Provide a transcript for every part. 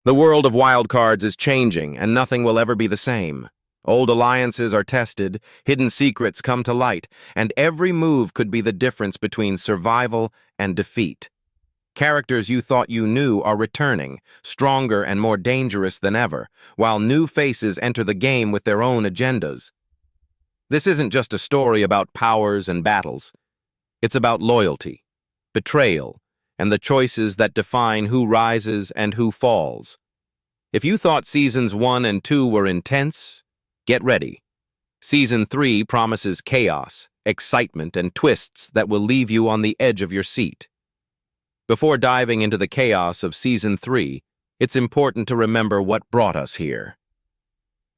The world of wildcards is changing, and nothing will ever be the same. Old alliances are tested, hidden secrets come to light, and every move could be the difference between survival and defeat. Characters you thought you knew are returning, stronger and more dangerous than ever, while new faces enter the game with their own agendas. This isn't just a story about powers and battles. It's about loyalty, betrayal, and the choices that define who rises and who falls. If you thought Seasons 1 and 2 were intense, get ready. Season 3 promises chaos, excitement, and twists that will leave you on the edge of your seat. Before diving into the chaos of Season 3, it's important to remember what brought us here.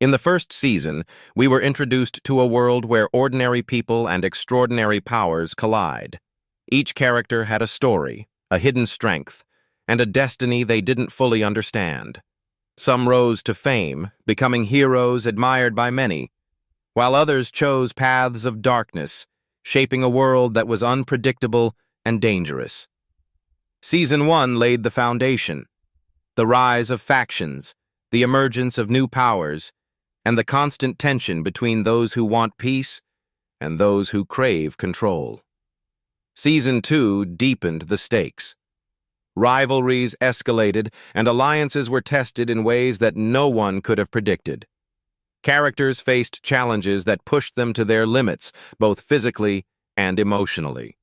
In the first season, we were introduced to a world where ordinary people and extraordinary powers collide. Each character had a story, a hidden strength, and a destiny they didn't fully understand. Some rose to fame, becoming heroes admired by many, while others chose paths of darkness, shaping a world that was unpredictable and dangerous. Season 1 laid the foundation: the rise of factions, the emergence of new powers, and the constant tension between those who want peace and those who crave control. Season 2 deepened the stakes. Rivalries escalated, and alliances were tested in ways that no one could have predicted. Characters faced challenges that pushed them to their limits, both physically and emotionally.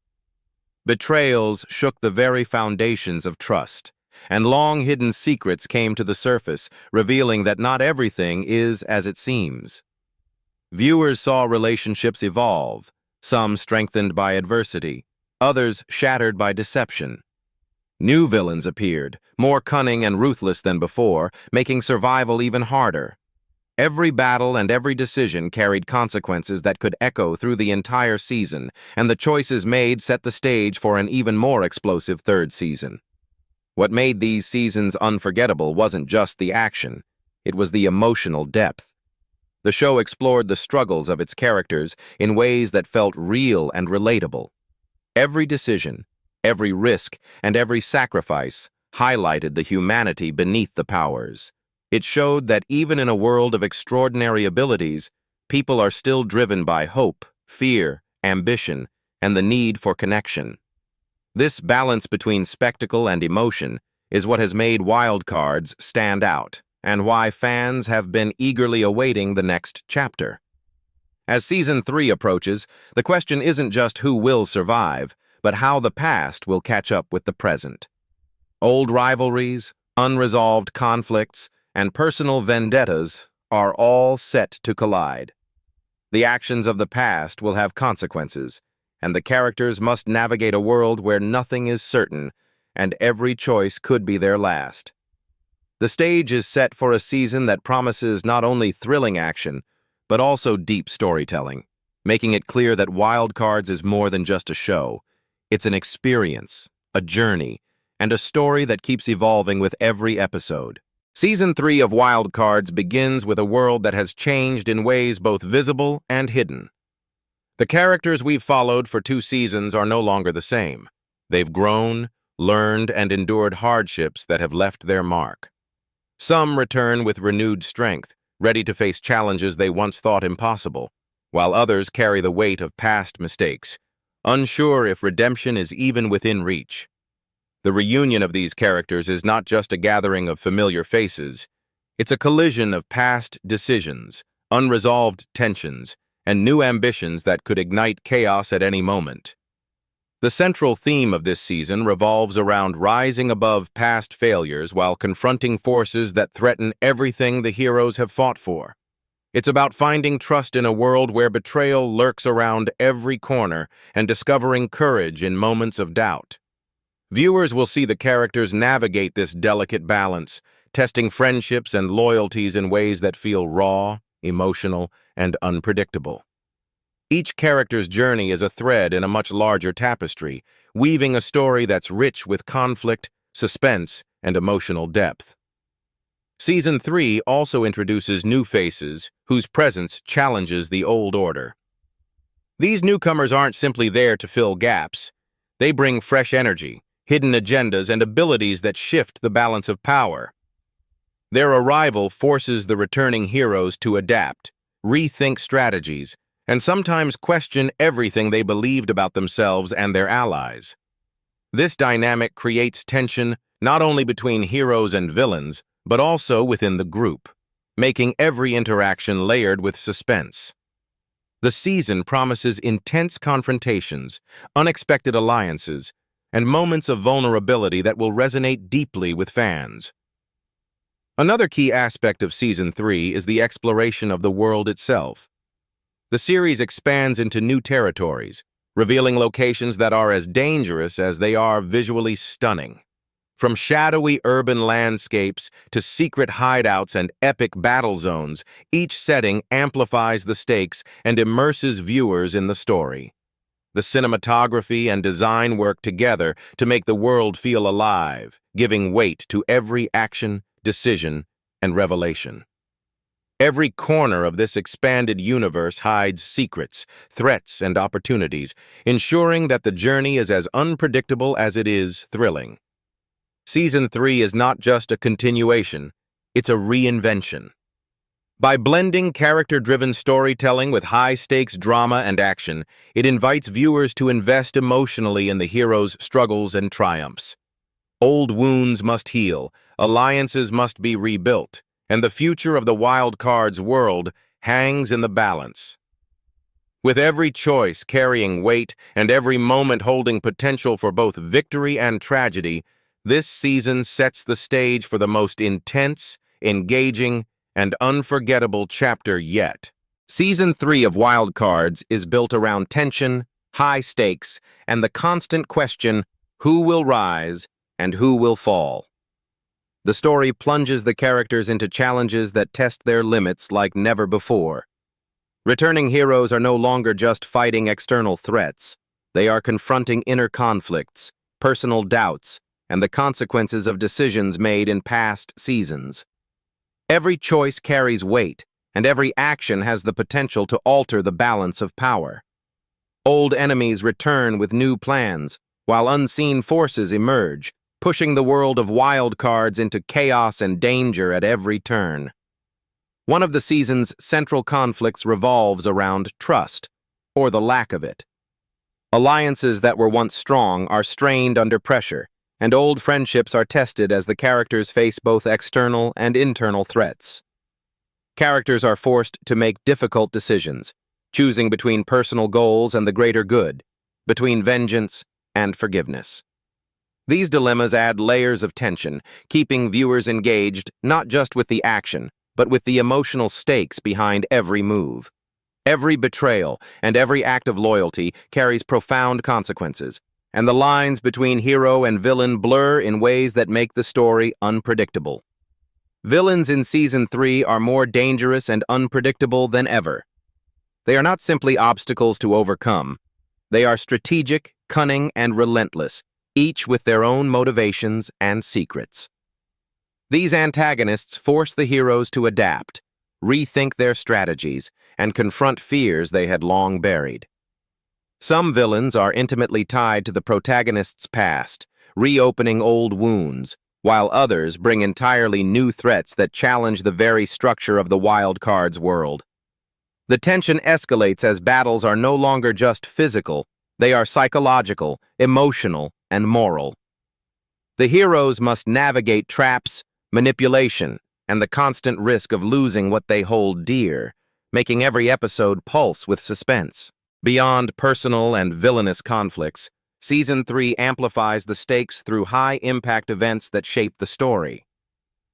Betrayals shook the very foundations of trust, and long-hidden secrets came to the surface, revealing that not everything is as it seems. Viewers saw relationships evolve, some strengthened by adversity, others shattered by deception. New villains appeared, more cunning and ruthless than before, making survival even harder. Every battle and every decision carried consequences that could echo through the entire season, and the choices made set the stage for an even more explosive third season. What made these seasons unforgettable wasn't just the action, it was the emotional depth. The show explored the struggles of its characters in ways that felt real and relatable. Every decision, every risk, and every sacrifice highlighted the humanity beneath the powers. It showed that even in a world of extraordinary abilities, people are still driven by hope, fear, ambition, and the need for connection. This balance between spectacle and emotion is what has made Wildcards stand out, and why fans have been eagerly awaiting the next chapter. As Season 3 approaches, the question isn't just who will survive, but how the past will catch up with the present. Old rivalries, unresolved conflicts, and personal vendettas are all set to collide. The actions of the past will have consequences, and the characters must navigate a world where nothing is certain, and every choice could be their last. The stage is set for a season that promises not only thrilling action, but also deep storytelling, making it clear that Wildcards is more than just a show. It's an experience, a journey, and a story that keeps evolving with every episode. Season 3 of Wildcards begins with a world that has changed in ways both visible and hidden. The characters we've followed for 2 seasons are no longer the same. They've grown, learned, and endured hardships that have left their mark. Some return with renewed strength, ready to face challenges they once thought impossible, while others carry the weight of past mistakes, unsure if redemption is even within reach. The reunion of these characters is not just a gathering of familiar faces, it's a collision of past decisions, unresolved tensions, and new ambitions that could ignite chaos at any moment. The central theme of this season revolves around rising above past failures while confronting forces that threaten everything the heroes have fought for. It's about finding trust in a world where betrayal lurks around every corner and discovering courage in moments of doubt. Viewers will see the characters navigate this delicate balance, testing friendships and loyalties in ways that feel raw, emotional, and unpredictable. Each character's journey is a thread in a much larger tapestry, weaving a story that's rich with conflict, suspense, and emotional depth. Season 3 also introduces new faces whose presence challenges the old order. These newcomers aren't simply there to fill gaps. They bring fresh energy, hidden agendas, and abilities that shift the balance of power. Their arrival forces the returning heroes to adapt, rethink strategies, and sometimes question everything they believed about themselves and their allies. This dynamic creates tension not only between heroes and villains, but also within the group, making every interaction layered with suspense. The season promises intense confrontations, unexpected alliances, and moments of vulnerability that will resonate deeply with fans. Another key aspect of Season 3 is the exploration of the world itself. The series expands into new territories, revealing locations that are as dangerous as they are visually stunning. From shadowy urban landscapes to secret hideouts and epic battle zones, each setting amplifies the stakes and immerses viewers in the story. The cinematography and design work together to make the world feel alive, giving weight to every action, decision, and revelation. Every corner of this expanded universe hides secrets, threats, and opportunities, ensuring that the journey is as unpredictable as it is thrilling. Season 3 is not just a continuation, it's a reinvention. By blending character-driven storytelling with high-stakes drama and action, it invites viewers to invest emotionally in the heroes' struggles and triumphs. Old wounds must heal, alliances must be rebuilt, and the future of the wild card's world hangs in the balance. With every choice carrying weight and every moment holding potential for both victory and tragedy, this season sets the stage for the most intense, engaging, and unforgettable chapter yet. Season 3 of Wild Cards is built around tension, high stakes, and the constant question, who will rise and who will fall? The story plunges the characters into challenges that test their limits like never before. Returning heroes are no longer just fighting external threats. They are confronting inner conflicts, personal doubts, and the consequences of decisions made in past seasons. Every choice carries weight, and every action has the potential to alter the balance of power. Old enemies return with new plans, while unseen forces emerge, pushing the world of wild cards into chaos and danger at every turn. One of the season's central conflicts revolves around trust, or the lack of it. Alliances that were once strong are strained under pressure, and old friendships are tested as the characters face both external and internal threats. Characters are forced to make difficult decisions, choosing between personal goals and the greater good, between vengeance and forgiveness. These dilemmas add layers of tension, keeping viewers engaged not just with the action, but with the emotional stakes behind every move. Every betrayal and every act of loyalty carries profound consequences, and the lines between hero and villain blur in ways that make the story unpredictable. Villains in Season 3 are more dangerous and unpredictable than ever. They are not simply obstacles to overcome. They are strategic, cunning, and relentless, each with their own motivations and secrets. These antagonists force the heroes to adapt, rethink their strategies, and confront fears they had long buried. Some villains are intimately tied to the protagonist's past, reopening old wounds, while others bring entirely new threats that challenge the very structure of the wild cards world. The tension escalates as battles are no longer just physical, they are psychological, emotional, and moral. The heroes must navigate traps, manipulation, and the constant risk of losing what they hold dear, making every episode pulse with suspense. Beyond personal and villainous conflicts, Season 3 amplifies the stakes through high-impact events that shape the story.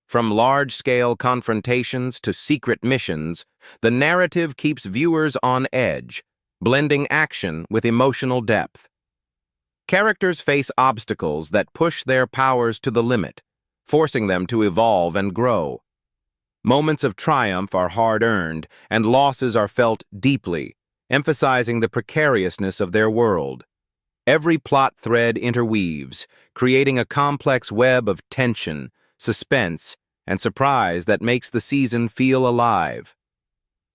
From large-scale confrontations to secret missions, the narrative keeps viewers on edge, blending action with emotional depth. Characters face obstacles that push their powers to the limit, forcing them to evolve and grow. Moments of triumph are hard-earned, and losses are felt deeply, emphasizing the precariousness of their world. Every plot thread interweaves, creating a complex web of tension, suspense, and surprise that makes the season feel alive.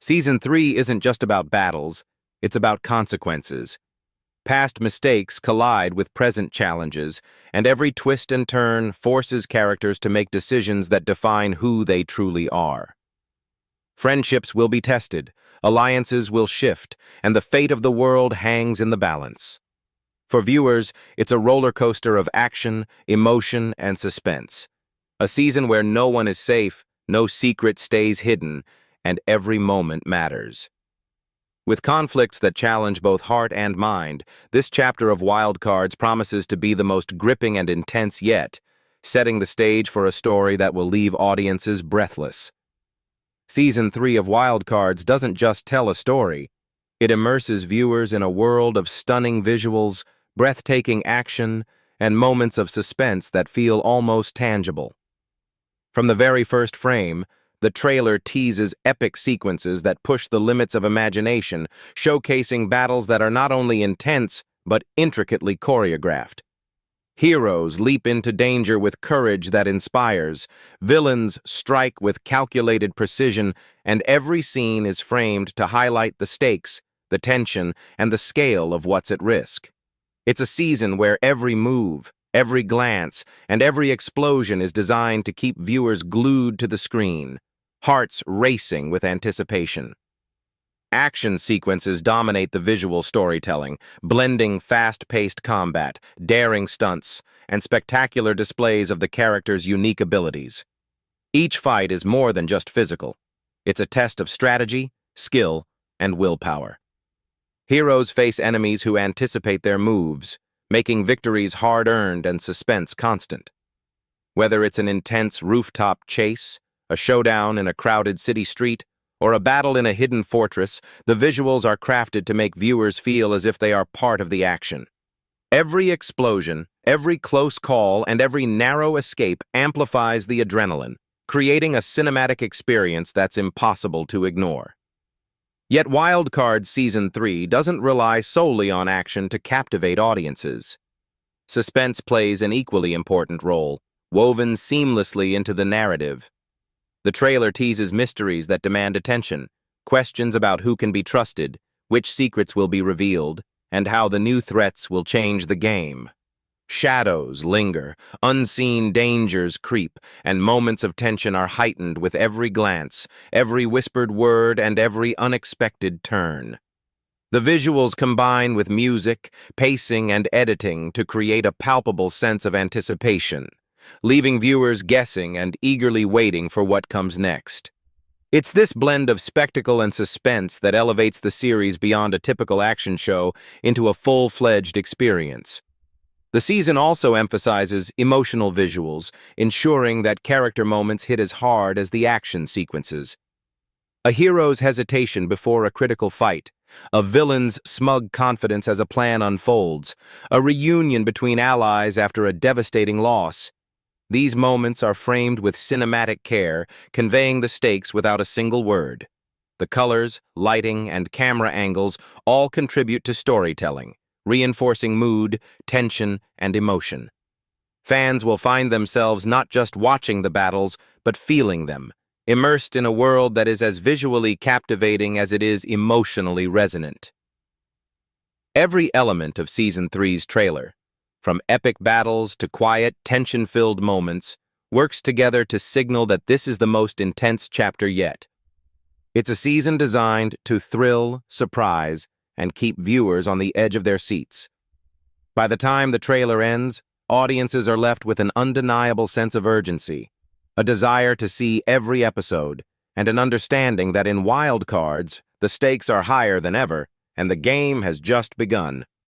Season 3 isn't just about battles, it's about consequences. Past mistakes collide with present challenges, and every twist and turn forces characters to make decisions that define who they truly are. Friendships will be tested, alliances will shift, and the fate of the world hangs in the balance. For viewers, it's a roller coaster of action, emotion, and suspense. A season where no one is safe, no secret stays hidden, and every moment matters. With conflicts that challenge both heart and mind, this chapter of Wild Cards promises to be the most gripping and intense yet, setting the stage for a story that will leave audiences breathless. Season 3 of Wild Cards doesn't just tell a story. It immerses viewers in a world of stunning visuals, breathtaking action, and moments of suspense that feel almost tangible. From the very first frame, the trailer teases epic sequences that push the limits of imagination, showcasing battles that are not only intense, but intricately choreographed. Heroes leap into danger with courage that inspires, villains strike with calculated precision, and every scene is framed to highlight the stakes, the tension, and the scale of what's at risk. It's a season where every move, every glance, and every explosion is designed to keep viewers glued to the screen, hearts racing with anticipation. Action sequences dominate the visual storytelling, blending fast-paced combat, daring stunts, and spectacular displays of the characters' unique abilities. Each fight is more than just physical. It's a test of strategy, skill, and willpower. Heroes face enemies who anticipate their moves, making victories hard-earned and suspense constant. Whether it's an intense rooftop chase, a showdown in a crowded city street, or a battle in a hidden fortress, the visuals are crafted to make viewers feel as if they are part of the action. Every explosion, every close call, and every narrow escape amplifies the adrenaline, creating a cinematic experience that's impossible to ignore. Yet Wild Cards Season 3 doesn't rely solely on action to captivate audiences. Suspense plays an equally important role, woven seamlessly into the narrative. The trailer teases mysteries that demand attention, questions about who can be trusted, which secrets will be revealed, and how the new threats will change the game. Shadows linger, unseen dangers creep, and moments of tension are heightened with every glance, every whispered word, and every unexpected turn. The visuals combine with music, pacing, and editing to create a palpable sense of anticipation, leaving viewers guessing and eagerly waiting for what comes next. It's this blend of spectacle and suspense that elevates the series beyond a typical action show into a full-fledged experience. The season also emphasizes emotional visuals, ensuring that character moments hit as hard as the action sequences. A hero's hesitation before a critical fight, a villain's smug confidence as a plan unfolds, a reunion between allies after a devastating loss. These moments are framed with cinematic care, conveying the stakes without a single word. The colors, lighting, and camera angles all contribute to storytelling, reinforcing mood, tension, and emotion. Fans will find themselves not just watching the battles, but feeling them, immersed in a world that is as visually captivating as it is emotionally resonant. Every element of Season 3's trailer, from epic battles to quiet, tension-filled moments, works together to signal that this is the most intense chapter yet. It's a season designed to thrill, surprise, and keep viewers on the edge of their seats. By the time the trailer ends, audiences are left with an undeniable sense of urgency, a desire to see every episode, and an understanding that in Wild Cards, the stakes are higher than ever, and the game has just begun.